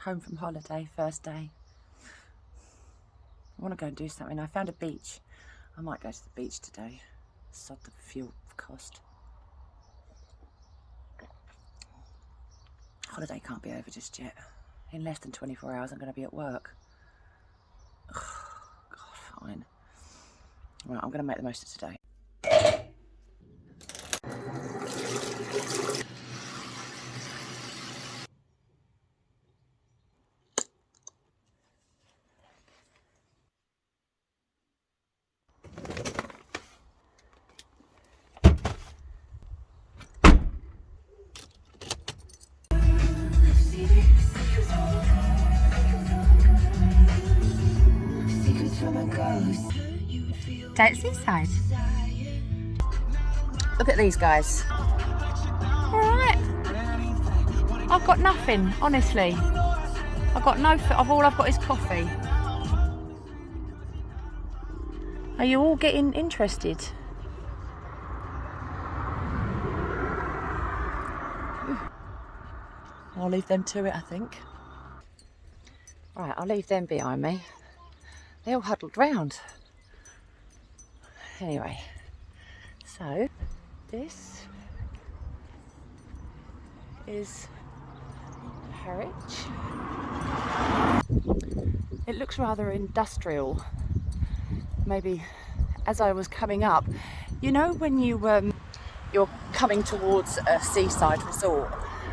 Home from holiday, first day. I want to go and do something. I found a beach. I might go to the beach today. Sod the fuel cost. Holiday can't be over just yet. In less than 24 hours I'm going to be at work. Ugh, God, fine. Right, I'm going to make the most of today. Take seaside. Look at these guys. Alright. I've got nothing, honestly. I've got no, all I've got is coffee. Are you all getting interested? I'll leave them to it, I think. Right, I'll leave them behind me. They're all huddled round. Anyway, so this is Harwich. It looks rather industrial. Maybe as I was coming up, you know when you're coming towards a seaside resort,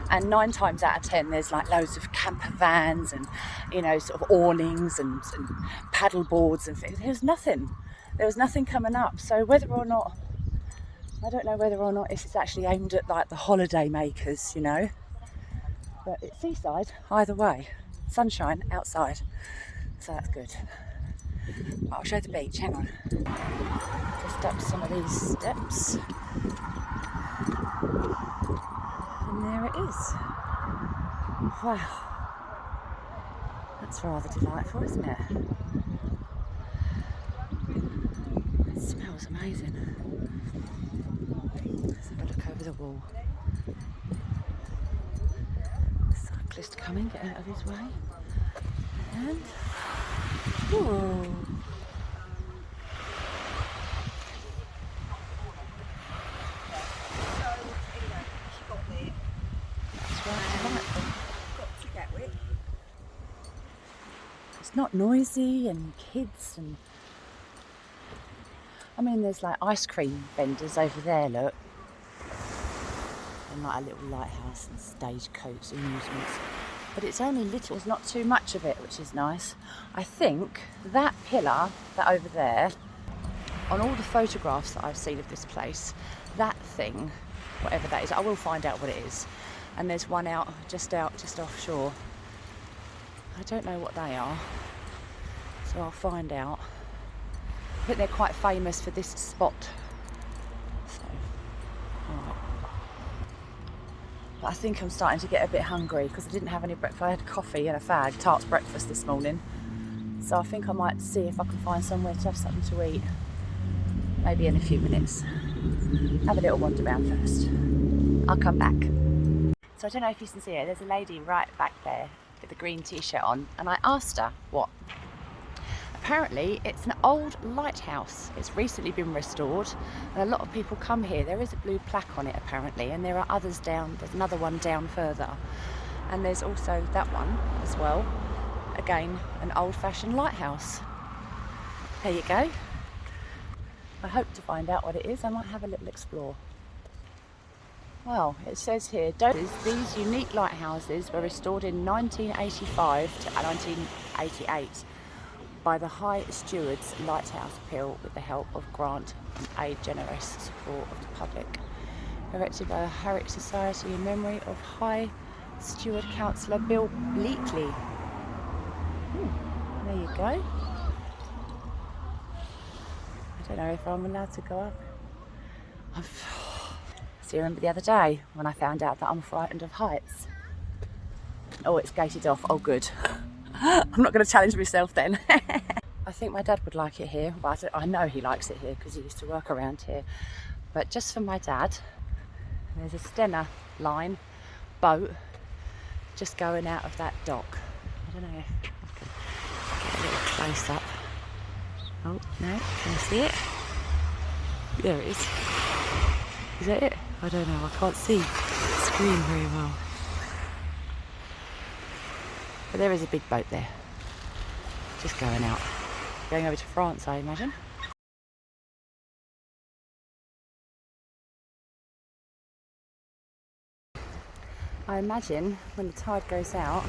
and 9 times out of 10 there's like loads of camper vans and, you know, sort of awnings and paddle boards and things. There was nothing coming up. So whether or not, I don't know whether or not it's actually aimed at like the holiday makers, you know, but it's seaside either way. Sunshine outside, so that's good. I'll show the beach, hang on. Just up some of these steps. And there it is. Wow. That's rather delightful, isn't it? It smells amazing. Let's have a look over the wall. Cyclist coming, get out of his way. And whoa. That's right, delightful. It's not noisy and kids and I mean there's like ice cream vendors over there, look. And like a little lighthouse and stagecoach amusements. But it's only little, there's not too much of it, which is nice. I think that pillar, that over there, on all the photographs that I've seen of this place, that thing, whatever that is, I will find out what it is. And there's one just offshore. I don't know what they are, so I'll find out. I think they're quite famous for this spot. So, alright. But I think I'm starting to get a bit hungry because I didn't have any breakfast. I had coffee and a fag, tart's breakfast this morning. So I think I might see if I can find somewhere to have something to eat. Maybe in a few minutes. Have a little wander around first. I'll come back. So I don't know if you can see her, there's a lady right back there with a green t-shirt on, and I asked her what. Apparently it's an old lighthouse. It's recently been restored and a lot of people come here. There is a blue plaque on it apparently, and there are others down, there's another one down further, and there's also that one as well. Again, an old-fashioned lighthouse. There you go. I hope to find out what it is. I might have a little explore. Well, it says here, these unique lighthouses were restored in 1985 to 1988 by the High Stewards Lighthouse Appeal with the help of grant and aid generous support of the public. Erected by the Harwich Society in memory of High Steward Councillor Bill Bleakley. There you go. I don't know if I'm allowed to go up. So you remember the other day when I found out that I'm frightened of heights? Oh, it's gated off. Oh, good. I'm not going to challenge myself then. I think my dad would like it here. Well, I know he likes it here because he used to work around here. But just for my dad, there's a Stena line boat just going out of that dock. I don't know if I can get a little close up. Oh, no, can you see it? There it is. Is that it? I don't know, I can't see the screen very well. But there is a big boat there. Just going out. Going over to France, I imagine. I imagine when the tide goes out,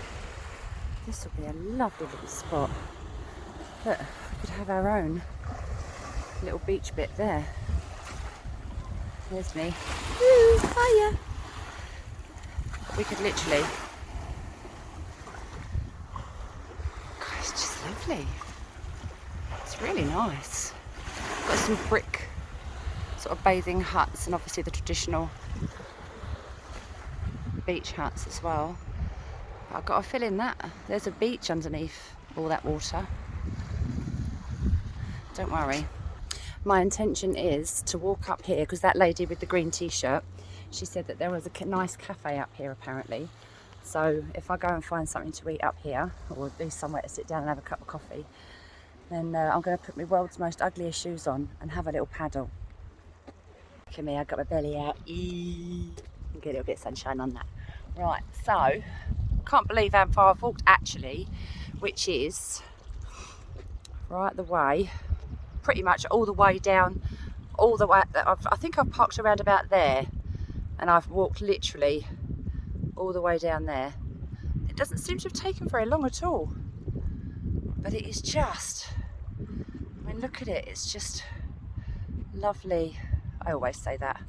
this will be a lovely little spot. Look, we could have our own little beach bit there. There's me. Woo, hiya! We could literally... God, it's just lovely. It's really nice. Got some brick sort of bathing huts and obviously the traditional beach huts as well. But I've got a feeling that there's a beach underneath all that water. Don't worry. My intention is to walk up here because that lady with the green t-shirt, she said that there was a nice cafe up here apparently. So if I go and find something to eat up here, or at least somewhere to sit down and have a cup of coffee, then I'm going to put my world's most ugliest shoes on and have a little paddle. Look at me, I've got my belly out. Get a little bit of sunshine on that. Right, so can't believe how far I've walked actually, which is right the way, pretty much all the way down, all the way. I think I've parked around about there, and I've walked literally all the way down there. It doesn't seem to have taken very long at all, but it is just, I mean, look at it, it's just lovely. I always say that.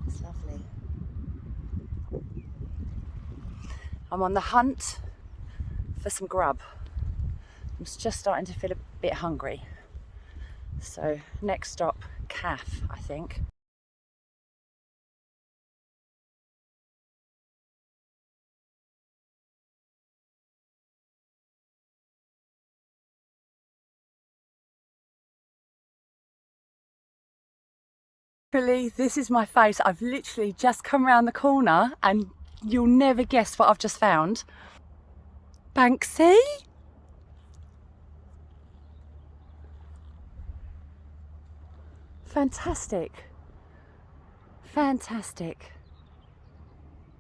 It's lovely. I'm on the hunt for some grub. I'm just starting to feel a bit hungry. So next stop, Calf, I think. Literally, this is my face. I've literally just come around the corner and you'll never guess what I've just found. Banksy? Fantastic. Fantastic.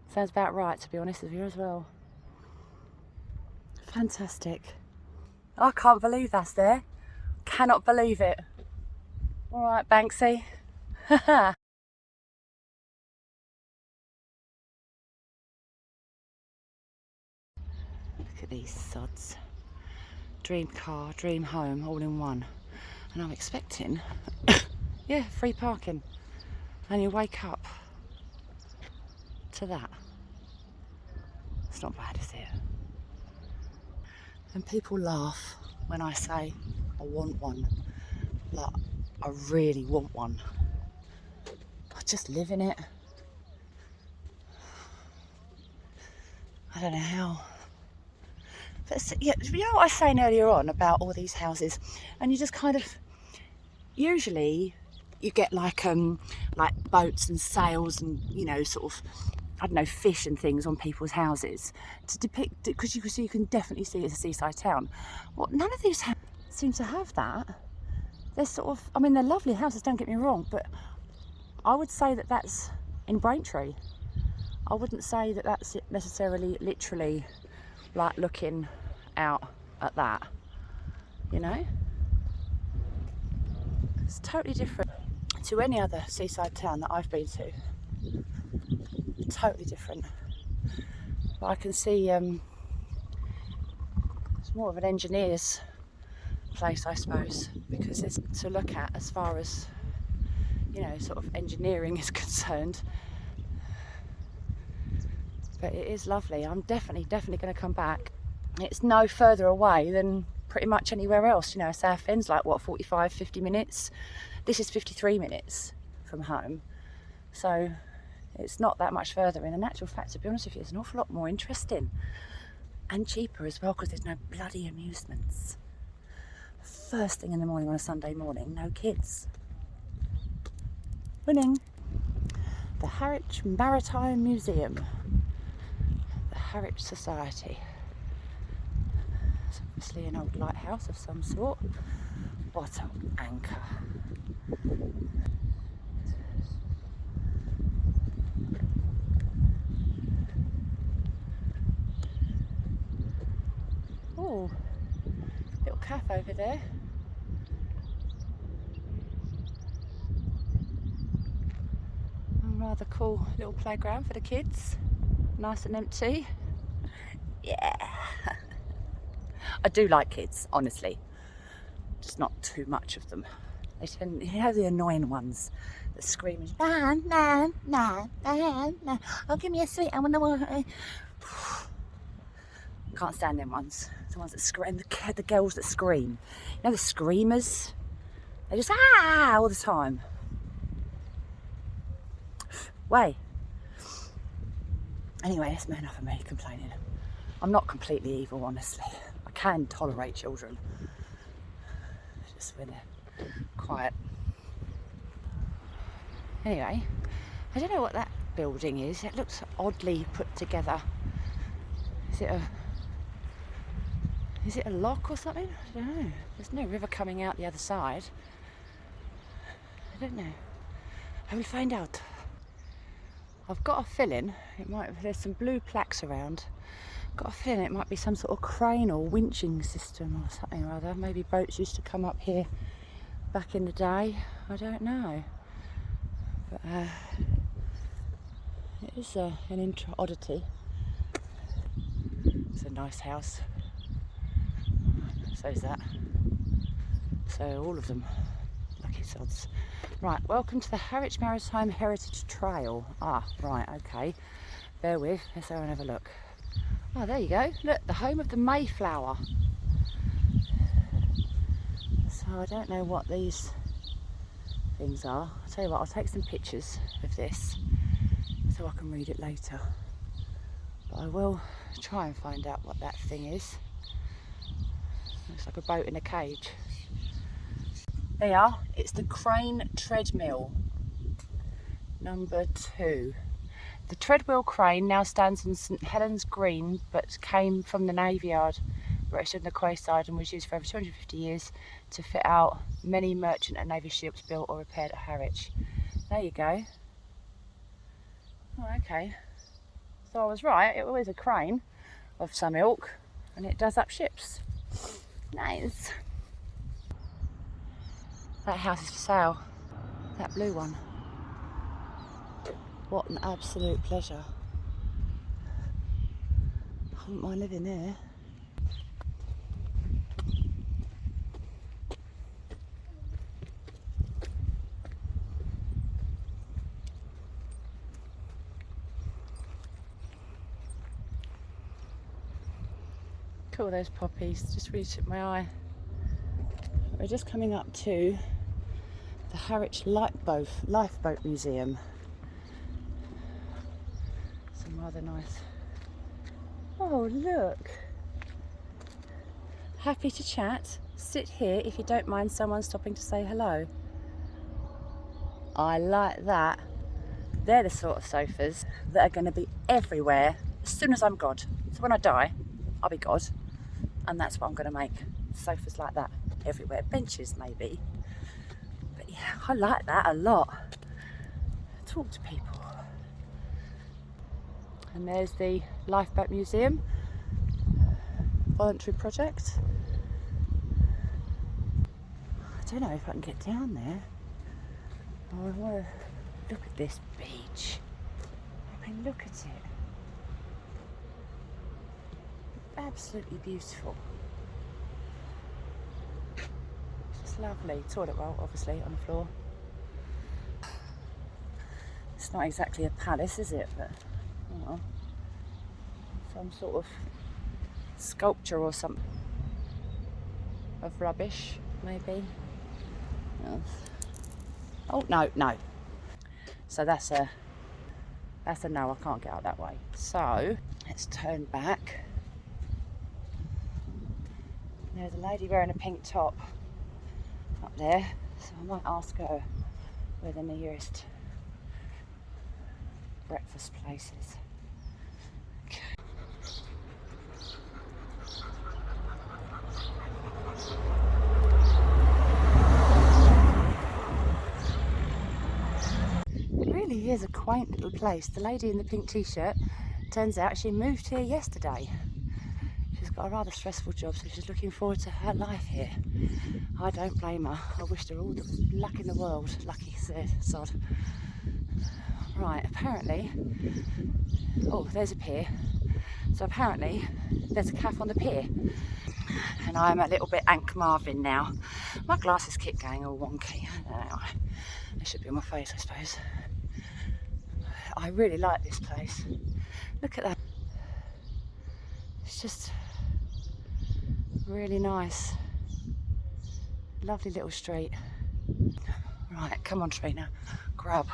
Sounds about right, to be honest with you as well. Fantastic. I can't believe that's there. Cannot believe it. All right, Banksy. Look at these sods. Dream car, dream home, all in one. And I'm expecting, yeah, free parking. And you wake up to that. It's not bad, is it? And people laugh when I say I want one. Like, I really want one. I just live in it. I don't know how. But yeah, you know what I was saying earlier on about all these houses, and you just kind of, usually you get like boats and sails and, you know, sort of, I don't know, fish and things on people's houses to depict, because you can definitely see it's a seaside town. Well, none of these seem to have that. They're sort of, I mean, they're lovely houses, don't get me wrong, but I would say that that's in Braintree. I wouldn't say that that's necessarily literally like looking out at that, you know? It's totally different to any other seaside town that I've been to. Totally different. But I can see it's more of an engineer's place, I suppose, because it's to look at as far as, you know, sort of engineering is concerned. But it is lovely. I'm definitely going to come back. It's no further away than pretty much anywhere else. You know, Southend's like, what, 45, 50 minutes? This is 53 minutes from home. So it's not that much further. And in actual fact, to be honest with you, it's an awful lot more interesting and cheaper as well, because there's no bloody amusements. First thing in the morning on a Sunday morning, no kids. Winning. the Harwich Maritime Museum, the Harwich Society. It's obviously an old lighthouse of some sort. What an anchor. Oh, little cafe over there. Rather cool little playground for the kids. Nice and empty. Yeah. I do like kids, honestly. Just not too much of them. They tend, you know, the annoying ones that scream, Nan, Nan, Nan, Nan, Nan. Oh, give me a sweet, I want to. Can't stand them ones. The ones that scream, the girls that scream. You know, the screamers? They just all the time. Way. Anyway, that's enough of me complaining. I'm not completely evil, honestly. I can tolerate children. Just when they're quiet. Anyway, I don't know what that building is. It looks oddly put together. Is it a lock or something? I don't know. There's no river coming out the other side. I don't know. I will find out. I've got a feeling there's some blue plaques around. I've got a feeling it might be some sort of crane or winching system or something or other. Maybe boats used to come up here back in the day. I don't know. But it is an oddity. It's a nice house. So is that. So all of them. Lucky sods. Right, welcome to the Harwich Maritime Heritage Trail. Ah, right, okay. Bear with, let's go and have a look. Oh, there you go. Look, the home of the Mayflower. So I don't know what these things are. I'll tell you what, I'll take some pictures of this so I can read it later. But I will try and find out what that thing is. Looks like a boat in a cage. There you are, it's the Crane Treadmill, number 2. The treadmill crane now stands in St Helens Green, but came from the Navy Yard where it stood on the quayside and was used for over 250 years to fit out many merchant and navy ships built or repaired at Harwich. There you go. Oh, okay. So I was right, it was a crane of some ilk and it does up ships. Nice. That house is for sale, that blue one. What an absolute pleasure. I wouldn't mind living there. Cool, those poppies just really took my eye. We're just coming up to the Harwich Lifeboat Museum. Some rather nice. Oh, look. Happy to chat. Sit here if you don't mind someone stopping to say hello. I like that. They're the sort of sofas that are going to be everywhere as soon as I'm God. So when I die, I'll be God. And that's what I'm going to make. Sofas like that everywhere. Benches maybe. But yeah, I like that a lot. Talk to people. And there's the Lifeboat Museum. Voluntary project. I don't know if I can get down there. Oh, I want to look at this beach. I mean, look at it. Absolutely beautiful. It's just lovely. Toilet roll, obviously, on the floor. It's not exactly a palace, is it? But, well, some sort of sculpture or something of rubbish, maybe. Oh, no. So that's a no, I can't get out that way. So let's turn back. There's a lady wearing a pink top up there, so I might ask her where the nearest breakfast places. Okay. It really is a quaint little place. The lady in the pink t-shirt, turns out she moved here yesterday. She's got a rather stressful job, so she's looking forward to her life here. I don't blame her. I wished her all the luck in the world. Lucky sod. Right, apparently, oh, there's a pier. So apparently there's a cafe on the pier. And I'm a little bit Ank Marvin now. My glasses keep going all wonky. I don't know. They should be on my face, I suppose. I really like this place. Look at that. It's just really nice. Lovely little street. Right, come on, Trina. Grub.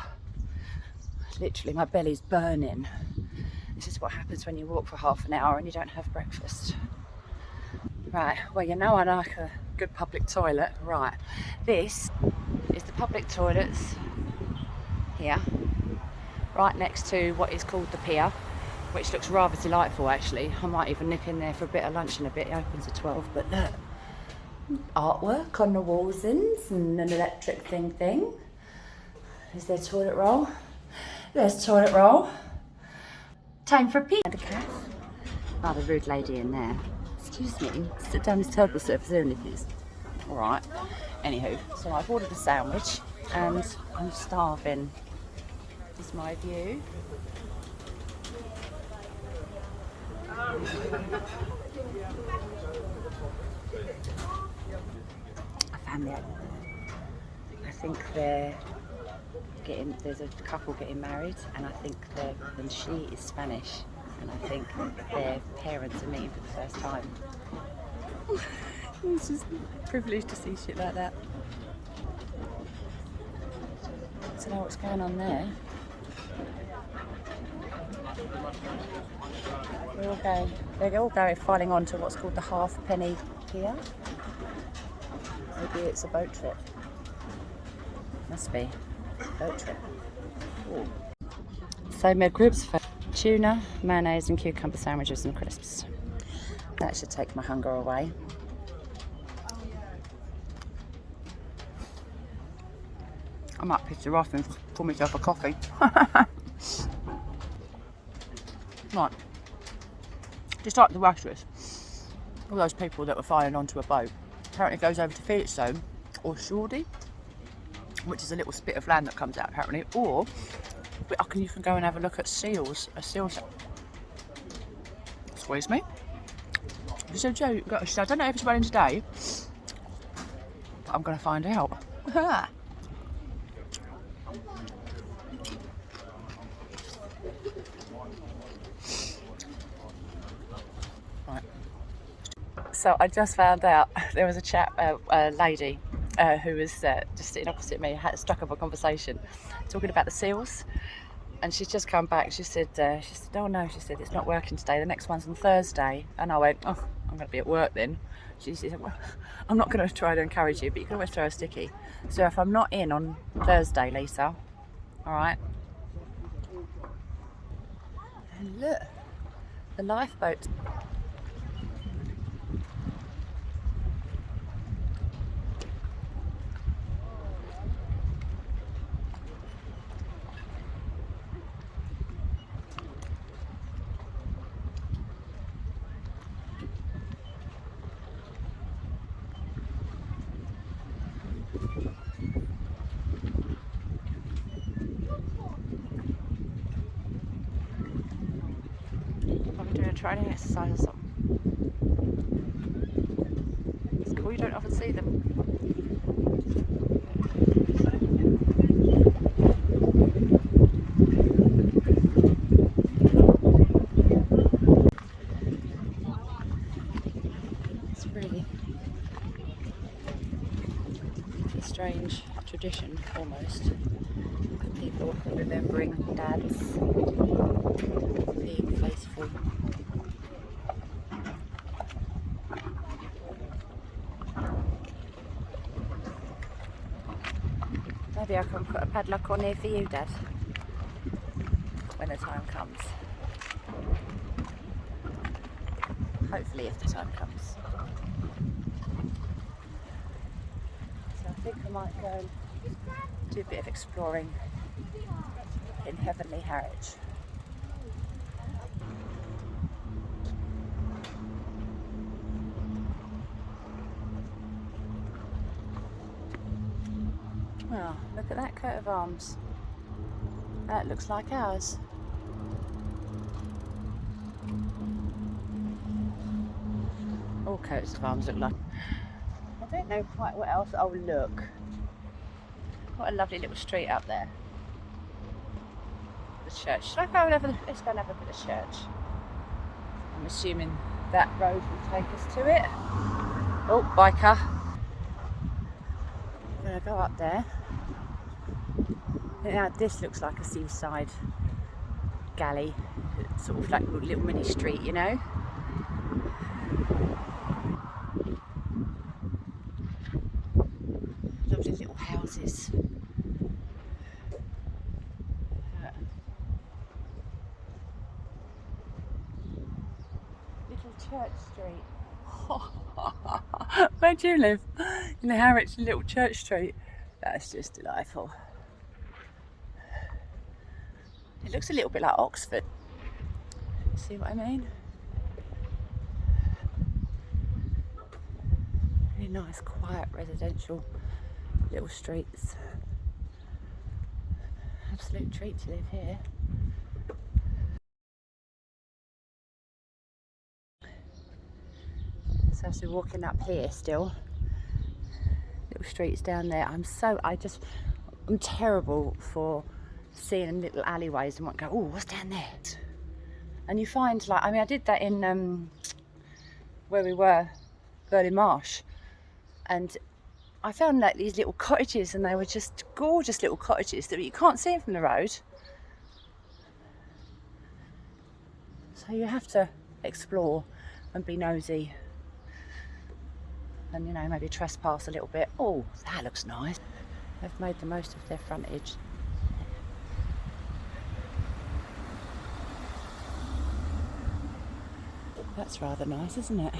Literally, my belly's burning. This is what happens when you walk for half an hour and you don't have breakfast. Right, well, you know I like a good public toilet. Right, this is the public toilets here, right next to what is called the pier, which looks rather delightful actually. I might even nip in there for a bit of lunch in a bit. It opens at 12, but look. Artwork on the walls and an electric thing. Is there toilet roll? There's toilet roll. Time for a pee. And a cafe. Oh, the rude lady in there. Excuse me, sit down this table surface only, please. Alright. Anywho, so I've ordered a sandwich and I'm starving. This is my view. I found the ad. I think there's a couple getting married, and I think and she is Spanish, and I think their parents are meeting for the first time. It's just a privilege to see shit like that. I don't know what's going on there. They're all going filing on to what's called the halfpenny pier. Maybe it's a boat trip. Must be. Boat trip. Ooh. So my groups for tuna, mayonnaise and cucumber sandwiches and crisps. That should take my hunger away. I might piss her off and pour myself a coffee. Right. Just like the waitress, all those people that were filing onto a boat apparently goes over to Felixstowe or Shoreditch, which is a little spit of land that comes out apparently, or you can go and have a look at seals. A seal. Squeeze me. So Joe, I don't know if it's running today, but I'm going to find out. Right. So I just found out there was a lady who was just sitting opposite me, struck up a conversation talking about the seals, and she's just come back. She said, oh no, she said it's not working today. The next one's on Thursday. And I went, oh, I'm going to be at work then. She said, well, I'm not going to try to encourage you, but you can always throw a sticky. So if I'm not in on Thursday, Lisa, all right. And look, the lifeboat. Doing a training exercise or something. It's cool, you don't often see them. It's really a strange tradition almost of people remembering dads being faithful. Maybe I can put a padlock on here for you, Dad. when the time comes. Hopefully, if the time comes. So I think I might go and do a bit of exploring in heavenly Harwich. Well, look at that coat of arms. That looks like ours. All coats of arms look like. I don't know quite what else. Oh, look. What a lovely little street up there. The church. Should I go and have a, let's go and have a look at the church. I'm assuming that road will take us to it. Oh, biker. I'm going to go up there. Now this looks like a seaside galley. It's sort of like a little mini street, you know. Lovely little houses. Little church street. Where do you live? In the Harwich little church street. That's just delightful. It looks a little bit like Oxford. See what I mean? Really nice, quiet, residential little streets. Absolute treat to live here. So as we're walking up here still, little streets down there. I'm terrible for seeing little alleyways and go, oh, what's down there? And you find, like, I mean, I did that in where we were, Berlin Marsh, and I found like these little cottages, and they were just gorgeous little cottages that you can't see them from the road. So you have to explore and be nosy, and, you know, maybe trespass a little bit. Oh, that looks nice. They've made the most of their frontage. That's rather nice, isn't it?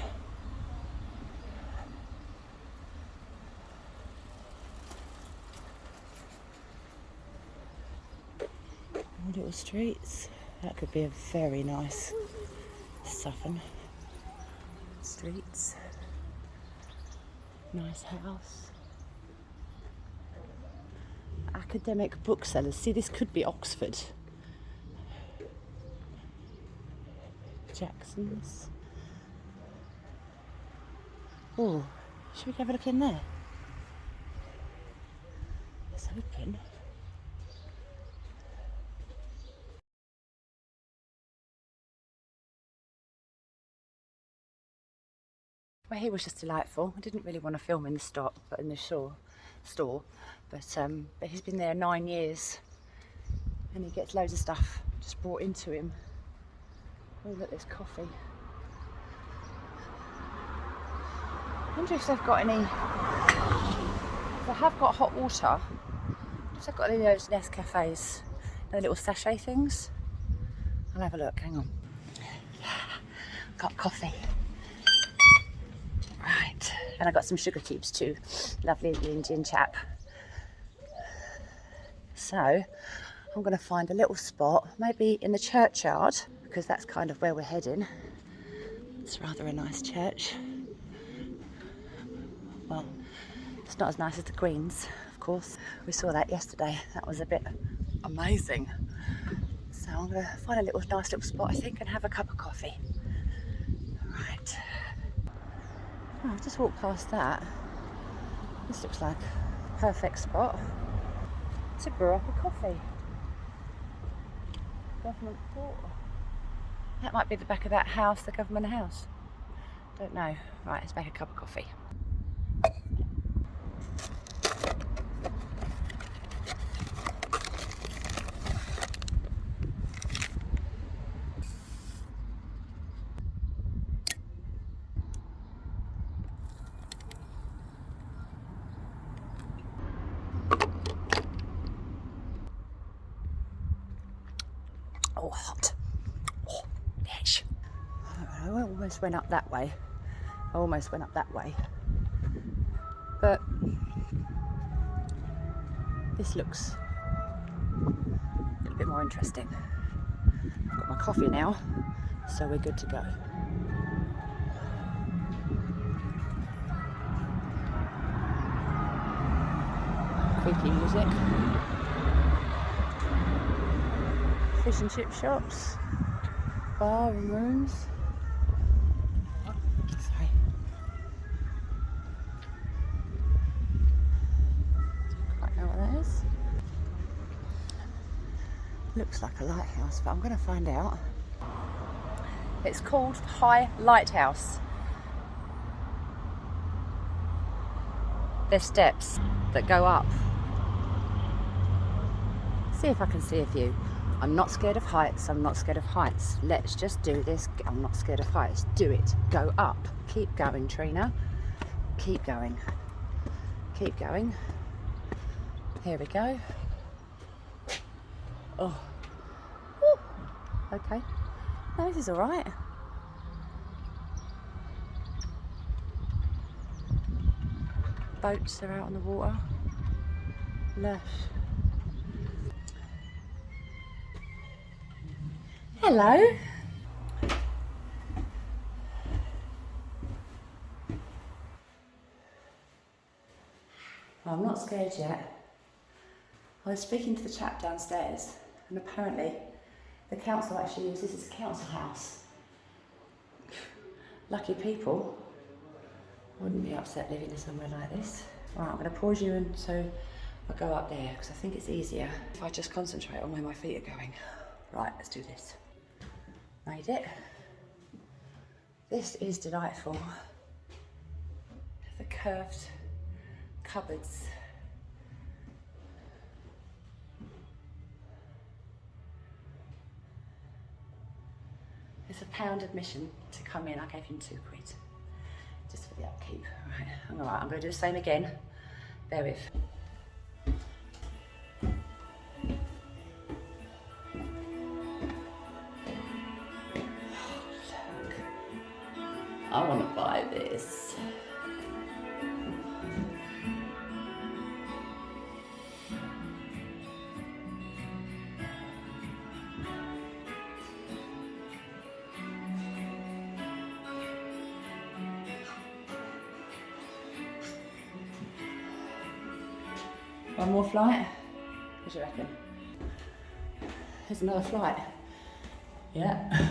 All little streets. That could be a very nice Sutton. Streets. Nice house. Academic booksellers. See, this could be Oxford. Jackson's. Oh, should we have a look in there? It's open. Well, he was just delightful. I didn't really want to film in the store, but he's been there 9 years, and he gets loads of stuff just brought into him. Oh, look, there's coffee. I wonder if they've got any. If they have got hot water, if they've got any of those Nescafes, the little sachet things. I'll have a look. Hang on. Got coffee. Right, and I got some sugar cubes too. Lovely Indian chap. So I'm going to find a little spot, maybe in the churchyard, because that's kind of where we're heading. It's rather a nice church. Well, it's not as nice as the Queen's, of course. We saw that yesterday. That was a bit amazing. So I'm going to find a nice little spot, I think, and have a cup of coffee. Right. Oh, I've just walked past that. This looks like a perfect spot to brew up a coffee. Government Court. That might be the back of that house, the government house. Don't know. Right, let's make a cup of coffee. Oh, hot. Oh, bitch. I almost went up that way. But this looks a little bit more interesting. I've got my coffee now, so we're good to go. Creepy music. Fish and chip shops. Bar and rooms. Sorry. Don't quite know what that is. Looks like a lighthouse, but I'm going to find out. It's called High Lighthouse. There's steps that go up. See if I can see a view. I'm not scared of heights. Let's just do this. I'm not scared of heights. Do it. Go up. Keep going, Trina. Keep going. Here we go. Oh. Woo. Okay. No, this is all right. Boats are out on the water. Lush. Hello. I'm not scared yet. I was speaking to the chap downstairs, and apparently the council actually uses this as a council house. Lucky people. Wouldn't be upset living in somewhere like this. Right, I'm going to pause you and so I'll go up there because I think it's easier if I just concentrate on where my feet are going. Right, let's do this. Made it. This is delightful. The curved cupboards. It's £1 admission to come in. I gave him £2 just for the upkeep. Right, I'm all right. I'm going to do the same again. Bear with. Look, I want to buy this. One more flight? What do you reckon? There's another flight. Yeah.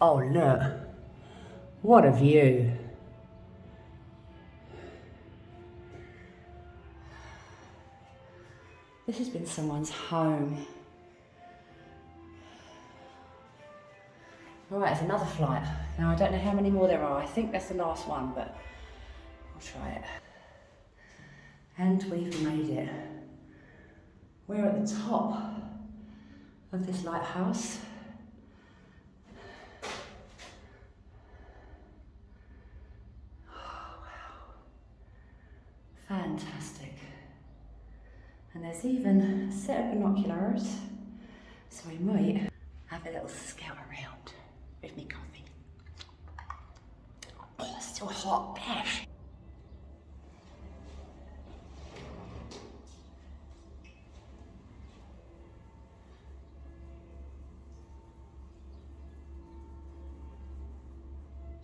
Oh look, what a view. This has been someone's home. All right, there's another flight. Now I don't know how many more there are. I think that's the last one, but I'll try it. And we've made it. We're at the top of this lighthouse. Oh, wow. Fantastic. And there's even a set of binoculars, so we might have a little scout around with me coffee. Oh, it's still hot, bash.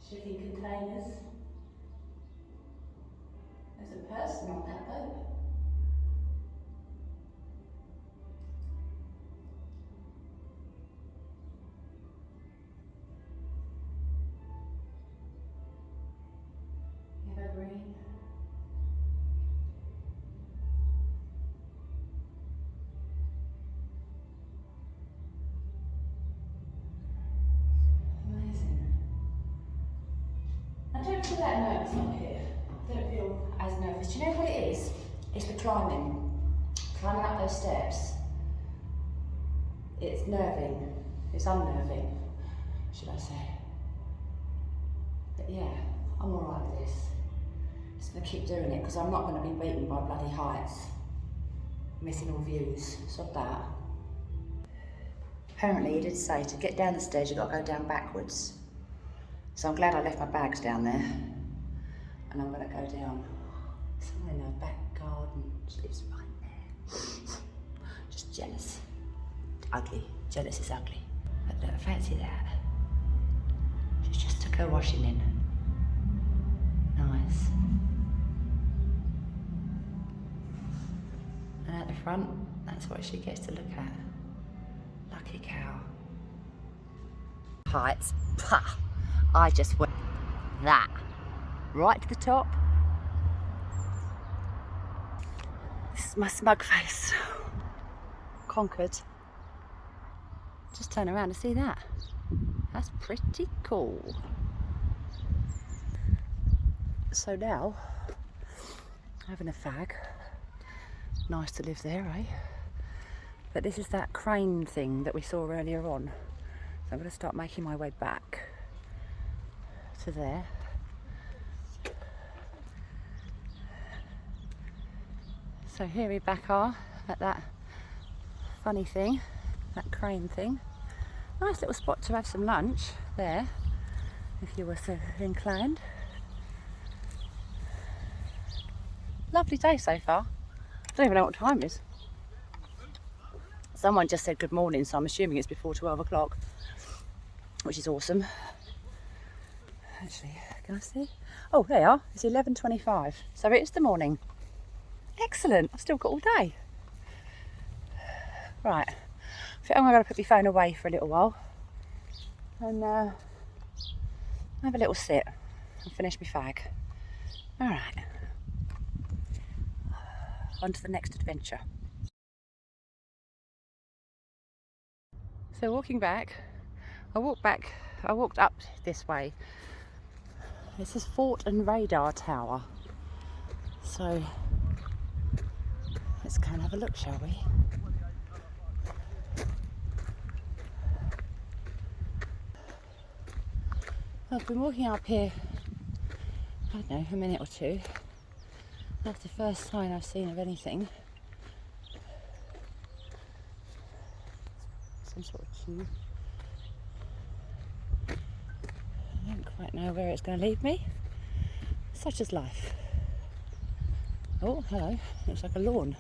Shipping containers. There's a person on that boat. Evergreen. Amazing. I don't feel that nervous up here. I don't feel as nervous. Do you know what it is? It's the climbing. Climbing up those steps. It's nerving. It's unnerving, should I say. But yeah, I'm alright with this. Just going to keep doing it because I'm not going to be beaten by bloody heights. Missing all views, sod that. Apparently he did say to get down the stairs you've got to go down backwards. So I'm glad I left my bags down there. And I'm going to go down. Someone in her back garden, she lives right there. Just jealous. Ugly. Jealous is ugly. But look, fancy that. She just took her washing in. Nice. And at the front, that's what she gets to look at. Lucky cow. Heights. Pah! I just went that. Right to the top. This is my smug face. Conquered. Just turn around to see that. That's pretty cool. So now, having a fag. Nice to live there, eh? But this is that crane thing that we saw earlier on. So I'm going to start making my way back to there. So here we back are at that funny thing, that crane thing. Nice little spot to have some lunch there, if you were so inclined. Lovely day so far. I don't even know what time it is. Someone just said good morning, so I'm assuming it's before 12 o'clock, which is awesome. Actually, can I see? Oh, there you are. It's 11:25, so it is the morning. Excellent. I've still got all day. Right. I think I'm going to put my phone away for a little while and have a little sit and finish my fag. All right. On to the next adventure. So walking back, I walked up this way. This is Fort and Radar Tower. So let's go and have a look, shall we? I've been walking up here, I don't know, a minute or two. That's the first sign I've seen of anything. Some sort of queue. I don't quite know where it's going to lead me. Such is life. Oh, hello. Looks like a lawn.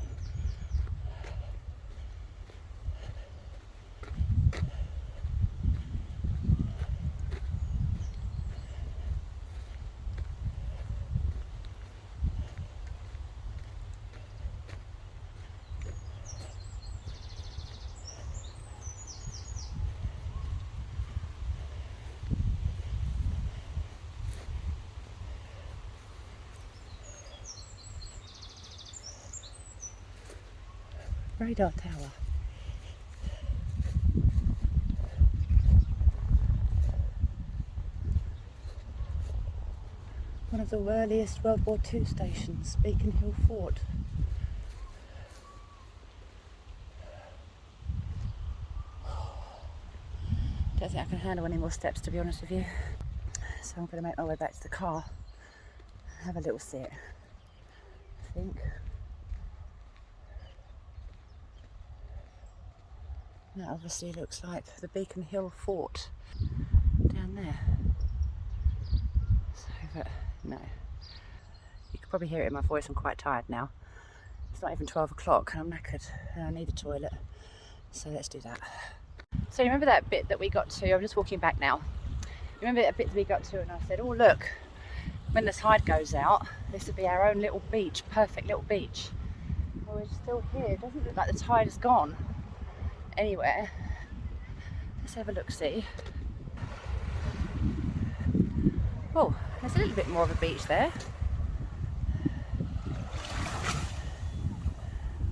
Radar Tower. One of the earliest World War II stations, Beacon Hill Fort. Don't think I can handle any more steps, to be honest with you. So I'm going to make my way back to the car and have a little sit, I think. That obviously looks like the Beacon Hill Fort down there. So, but no. You can probably hear it in my voice, I'm quite tired now. It's not even 12 o'clock and I'm knackered and I need a toilet. So let's do that. So you remember that bit that we got to, I'm just walking back now. Remember that bit that we got to and I said, oh look, when the tide goes out, this would be our own little beach, perfect little beach. Well, we're still here, it doesn't look like the tide is gone anywhere. Let's have a look-see. Oh, there's a little bit more of a beach there.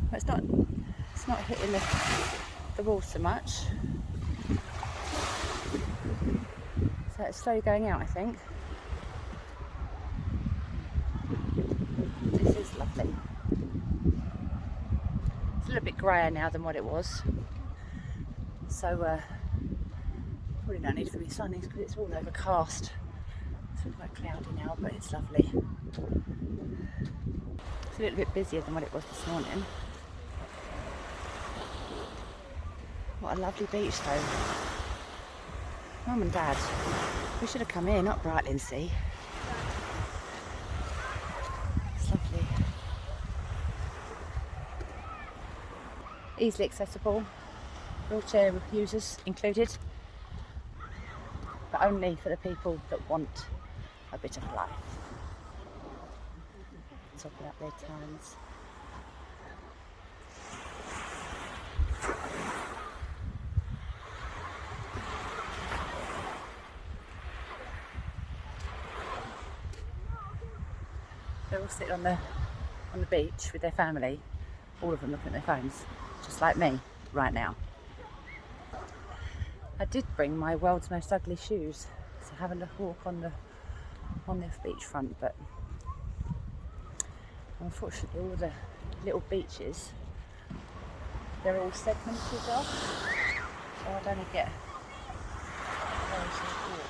But it's not hitting the wall so much. So it's slowly going out, I think. This is lovely. It's a little bit grayer now than what it was. So probably no need for me sunnies because it's all overcast. It's quite cloudy now, but it's lovely. It's a little bit busier than what it was this morning. What a lovely beach though. Mum and Dad, we should have come here, not Brightling Sea. It's lovely. Easily accessible, wheelchair users included, but only for the people that want a bit of life. Topping up their times. They're all sitting on the beach with their family, all of them looking at their phones, just like me right now. I did bring my world's most ugly shoes, so having a walk on the beachfront, but unfortunately all the little beaches, they're all segmented off, so I'd only get a very short walk.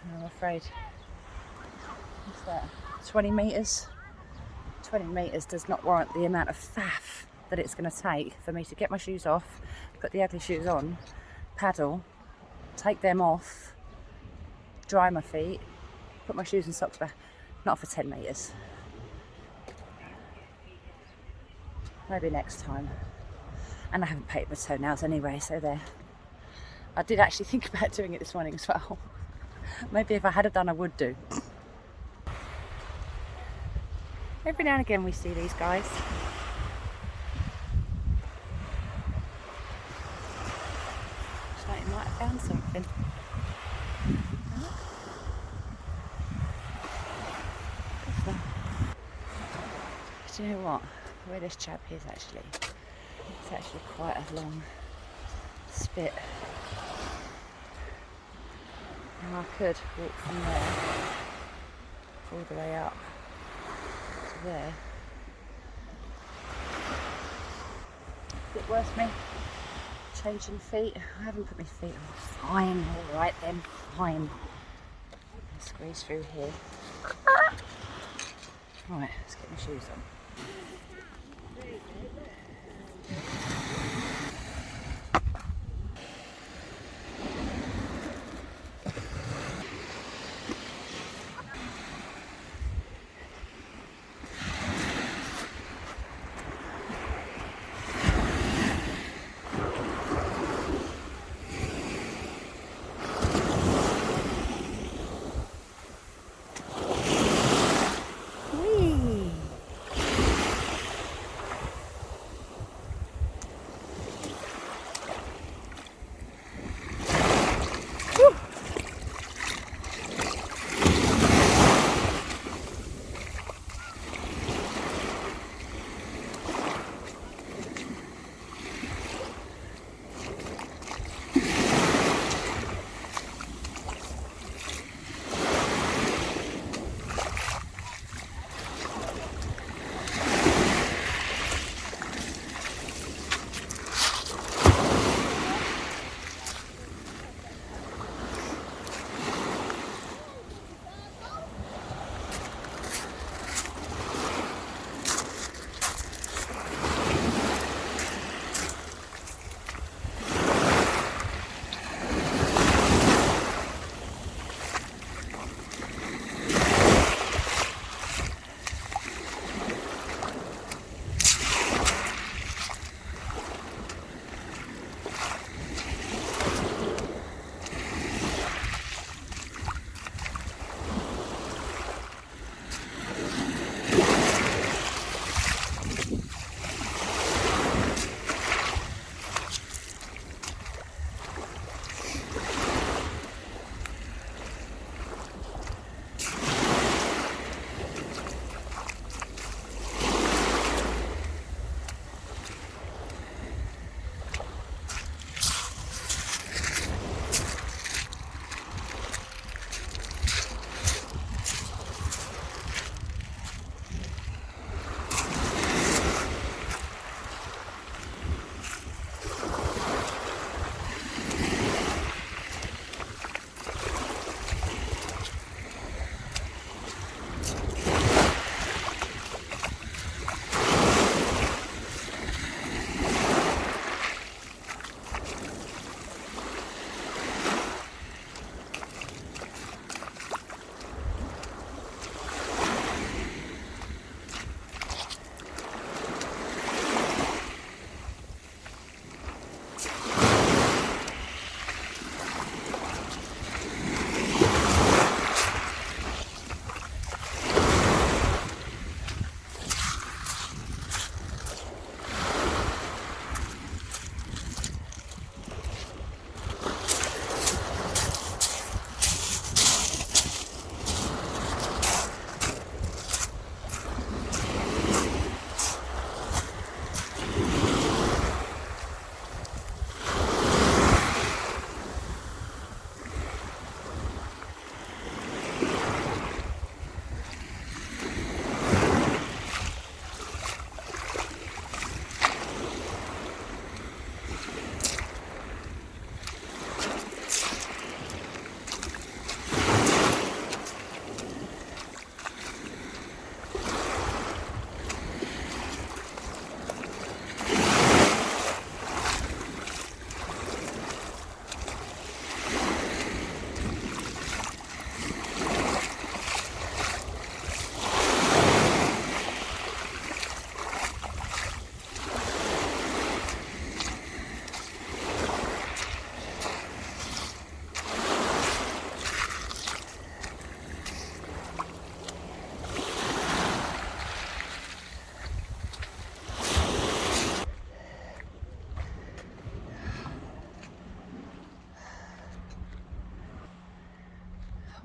And I'm afraid, what's that, 20 metres? 20 metres does not warrant the amount of faff that it's going to take for me to get my shoes off, put the ugly shoes on, paddle, take them off, dry my feet, put my shoes and socks back. Not for 10 metres. Maybe next time. And I haven't painted my toenails anyway, so there. I did actually think about doing it this morning as well. Maybe if I had done, I would do. Every now and again we see these guys. Looks like you might have found something. Do you know what? Where this chap is actually, it's actually quite a long spit. Now I could walk from there all the way up to there. Is it worth me changing feet? I haven't put my feet on. Fine, alright then, fine. I'll squeeze through here. Right, let's get my shoes on.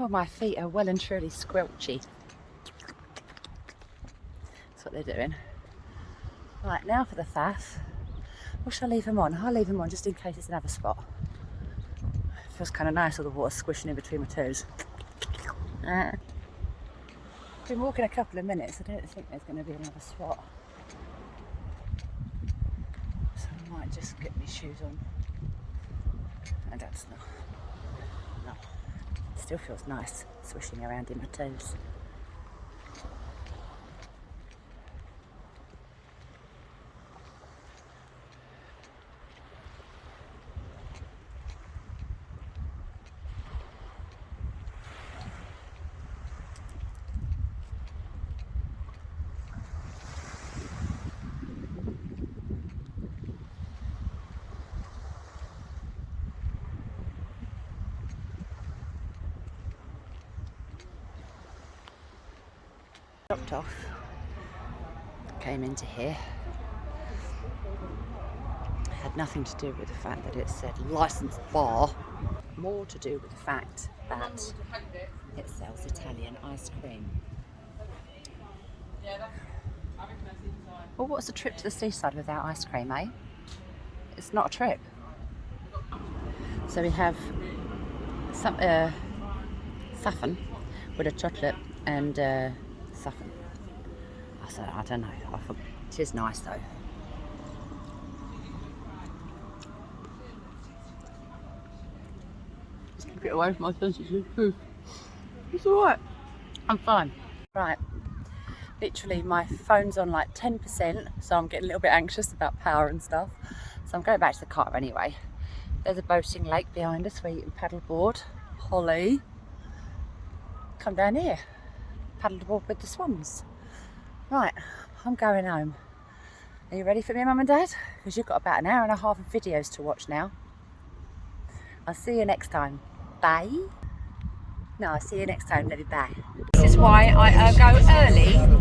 Oh, my feet are well and truly squelchy. That's what they're doing. Right, now for the faff. Or shall I leave them on? I'll leave them on just in case it's another spot. It feels kind of nice with the water squishing in between my toes. Been walking a couple of minutes. I don't think there's going to be another spot. So I might just get my shoes on. And that's not. No. It still feels nice swishing around in my toes. Dropped off, came into here, had nothing to do with the fact that it said licensed bar, more to do with the fact that it sells Italian ice cream. Well, what's a trip to the seaside without ice cream, eh? It's not a trip. So we have some saffron with a chocolate and saffron. I don't know. It is nice though. Just keep it away from my sensitive tooth. It's alright. I'm fine. Right. Literally my phone's on like 10%, so I'm getting a little bit anxious about power and stuff. So I'm going back to the car anyway. There's a boating lake behind us where you can paddleboard. Holly. Come down here. Paddleboard with the swans. Right, I'm going home. Are you ready for me, Mum and Dad? Because you've got about an hour and a half of videos to watch now. I'll see you next time. Bye. No, I'll see you next time. Love you. Bye. This is why I go early